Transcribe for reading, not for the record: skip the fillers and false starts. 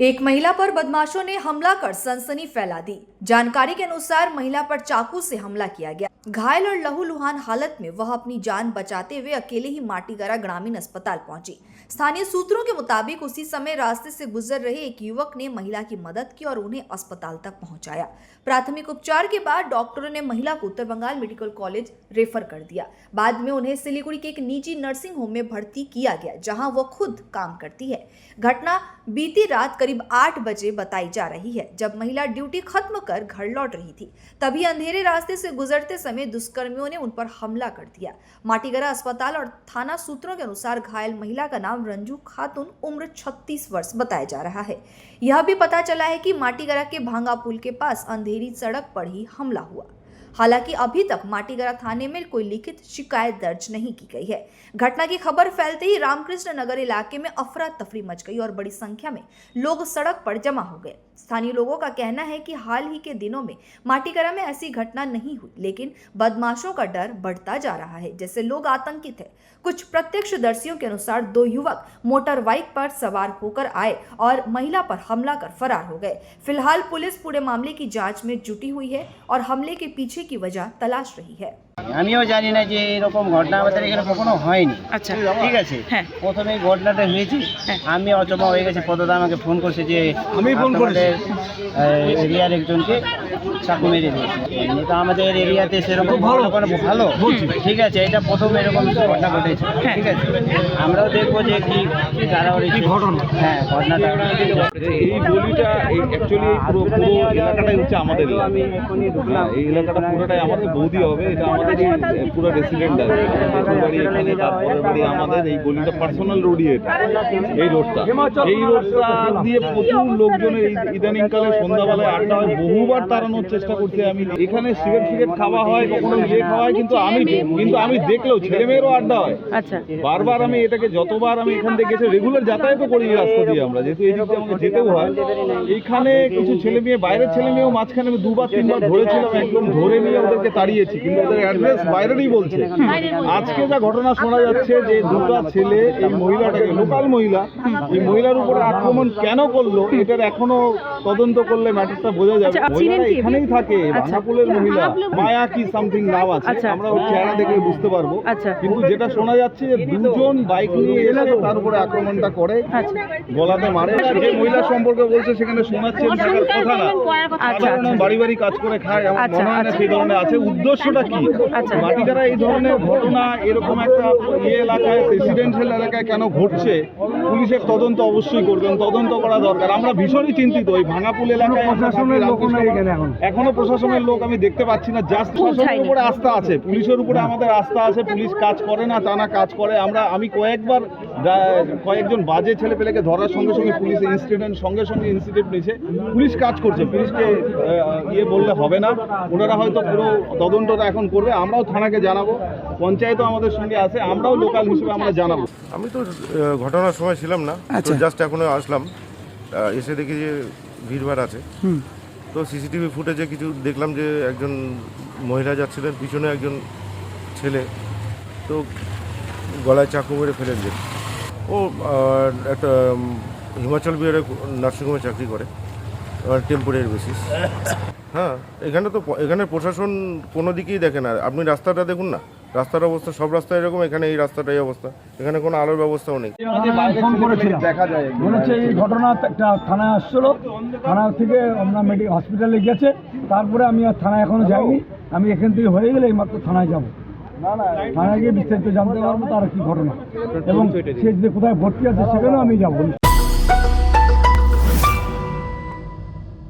एक महिला पर बदमाशों ने हमला कर सनसनी फैला दी। जानकारी के अनुसार महिला पर चाकू से हमला किया गया। घायल और लहूलुहान हालत में वह अपनी जान बचाते हुए अकेले ही माटीगरा ग्रामीण अस्पताल पहुंची। स्थानीय सूत्रों के मुताबिक उसी समय रास्ते से गुजर रहे एक युवक ने महिला की मदद की और उन्हें अस्पताल तक पहुंचाया। प्राथमिक उपचार के बाद डॉक्टरों ने महिला को उत्तर बंगाल मेडिकल कॉलेज रेफर कर दिया। बाद में उन्हें सिलीगुड़ी के एक निजी नर्सिंग होम में भर्ती किया गया, जहां वह खुद काम करती है। घटना बीती रात करीब 8 बजे बताई जा रही है, जब महिला ड्यूटी खत्म कर घर लौट रही थी। तभी अंधेरे रास्ते से गुजरते समय दुष्कर्मियों ने उन पर हमला कर दिया। माटीगरा अस्पताल और थाना सूत्रों के अनुसार घायल महिला का नाम रंजू खातून उम्र 36 वर्ष बताया जा रहा है। यह भी पता चला है कि माटीगरा के भांगा पुल के पास अंधेरी सड़क पर ही हमला हुआ। हालांकि अभी तक माटीगरा थाने में कोई लिखित शिकायत दर्ज नहीं की गई है। घटना की खबर फैलते ही रामकृष्ण नगर इलाके में अफरा तफरी मच गई और बड़ी संख्या में लोग सड़क पर जमा हो गए। स्थानीय लोगों का कहना है कि हाल ही के दिनों में माटीगरा में ऐसी घटना नहीं हुई, लेकिन बदमाशों का डर बढ़ता जा रहा है, जैसे लोग आतंकित है। कुछ प्रत्यक्षदर्शियों के अनुसार 2 युवक मोटर बाइक पर सवार होकर आए और महिला पर हमला कर फरार हो गए। फिलहाल पुलिस पूरे मामले की जांच में जुटी हुई है और हमले के पीछे की वजह तलाश रही है। আমিও জানি না যে এরকম ঘটনা আমাদের এখানে কখনো হয়নি। আচ্ছা, ঠিক আছে। হ্যাঁ। প্রথমে এই ঘটনাটা হয়েছে, আমি অচমা হয়ে গেছি। পদদা আমাকে ফোন করছে যে আমি ফোন করেছি এরিয়ার একজনকে চাকু মেরে দিয়েছে। এমনি তো আমাদের এরিয়াতে সেরকম ভালো ঠিক আছে, এটা প্রথম এরকম ঘটনা ঘটেছে। ঠিক আছে, আমরাও দেখবো যে কি তারা ওর কি ঘটনা। হ্যাঁ, ঘটনাটা এই গলিটা অ্যাকচুয়ালি পুরো এলাকাটাই হচ্ছে আমাদের। আমি এখনই ঢুকলাম। এই এলাকাটা পুরোটাই আমাদের, বৌদি হবে, এটা আমাদের পুরো রেসিডেন্ট আছে। বাড়ি এখানে, তারপরে বাড়ি আমাদের। এই গলিটা পার্সোনাল রোডই, এটা এই রোডটা দিয়ে প্রচুর লোকজনের ইদানিংকালে সন্ধ্যাবেলায় আড্ডা হয়। বহুবার তাড়ানোর চেষ্টা করছে। আমি এখানে সিগারেট খাওয়া হয়, কখনো খাওয়া হয়, কিন্তু আমি দেখলেও ছেলেমেয়েরও আড্ডা হয়। আচ্ছা, বারবার আমি এটাকে যতবার আমি এখান থেকে গেছি, রেগুলার যাতায়াতও করি এই রাস্তা দিয়ে আমরা, যেহেতু এই দিকে আমাকে যেতেও হয়। এইখানে কিছু ছেলে মেয়ে, বাইরের ছেলে মেয়েও মাঝখানে আমি 2-3বার ধরেছিলাম, একদম ধরে নিয়ে ওদেরকে তাড়িয়েছি, কিন্তু ওদের অ্যাড্রেস বাইরেরই বলছে। আজকে যা ঘটনা শোনা যাচ্ছে যে 2টা ছেলে এই মহিলাটাকে, লোকাল মহিলা, এই মহিলার উপরে আক্রমণ কেন করলো, এটার এখনো তদন্ত করলে ম্যাটারটা বোঝা যাবে। মহিলারা এখানেই থাকে, ভাঙাপুলের মহিলা, মায়া কি সামথিং নাম আছে, আমরা ওর চেহারা দেখলে বুঝতে পারবো। কিন্তু যেটা শোনা যাচ্ছে যে 2জন বাইক নিয়ে এসে তার উপরে আক্রমণটা করে, গলাতে মারে। যে মহিলা সম্পর্কে বলছে সেখানে শোনাচ্ছেন থাকার কথা না, সাধারণ বাড়ি বাড়ি কাজ করে খায়, আমার মনে হয় না সেই ধরনের আছে। উদ্দেশ্যটা কি? মাটিগারা এই ধরনের ঘটনা এরকম একটা এলাকায়, রেসিডেন্সিয়াল এলাকায় কেন ঘটছে, পুলিশের তদন্ত অবশ্যই করবেন, তদন্ত করা দরকার। আমরা ভীষণই চিন্তিত। এই ভাঙাপুল এলাকায় এখনো প্রশাসনের লোক আমি দেখতে পাচ্ছি না। জাস্ট প্রশাসনের উপরে আস্থা আছে, পুলিশের উপরে আমাদের আস্থা আছে। পুলিশ কাজ করে না তা না, কাজ করে। আমি কয়েকজন বাজে ছেলে পেলেকে ধরার সঙ্গে সঙ্গে পুলিশ সঙ্গে ইনসিডেন্ট নিয়েছে। পুলিশ কাজ করছে, পুলিশকে বললে হবে না। ওনারা হয়তো পুরো তদন্তটা এখন করবে। আমরাও থানাকে জানাবো, পঞ্চায়েতও আমাদের সঙ্গে আছে, আমরাও লোকাল হিসেবে আমরা জানাবো। আমি তো ঘটনার সময় ছিলাম না, তো জাস্ট এখনো আসলাম। এসে দেখি যে ভিড়ভাড় আছে। তো সিসিটিভি ফুটেজে কিছু দেখলাম যে একজন মহিলা যাচ্ছিলেন, পিছনে একজন ছেলে তো গলায় চাকু মেরে ফেলে দিলেন। ও একটা হিমাচল বিহারে নার্সিংহোমে চাকরি করে, টেম্পোরারি বেসিস। হ্যাঁ, এখানে প্রশাসন কোনো দিকেই দেখে না। আপনি রাস্তাটা দেখুন না, রাস্তার অবস্থা, সব রাস্তায় এরকম, এখানে এই রাস্তাটাই অবস্থা। এখানে কোনো আলোর ব্যবস্থাও নেই। দেখা যায় বলেছে এই ঘটনা একটা থানায় আসছিলো, থানা থেকে আমরা হসপিটালে গেছে। তারপরে আমি আর থানায় এখনো যাইনি। আমি এখান থেকে হয়ে গেলে এইমাত্র থানায় যাবো। থানায় গিয়ে বিস্তারিত জানতে পারবো তার কি ঘটনা, এবং সে যে কোথায় ভর্তি আছে সেখানেও আমি যাবো।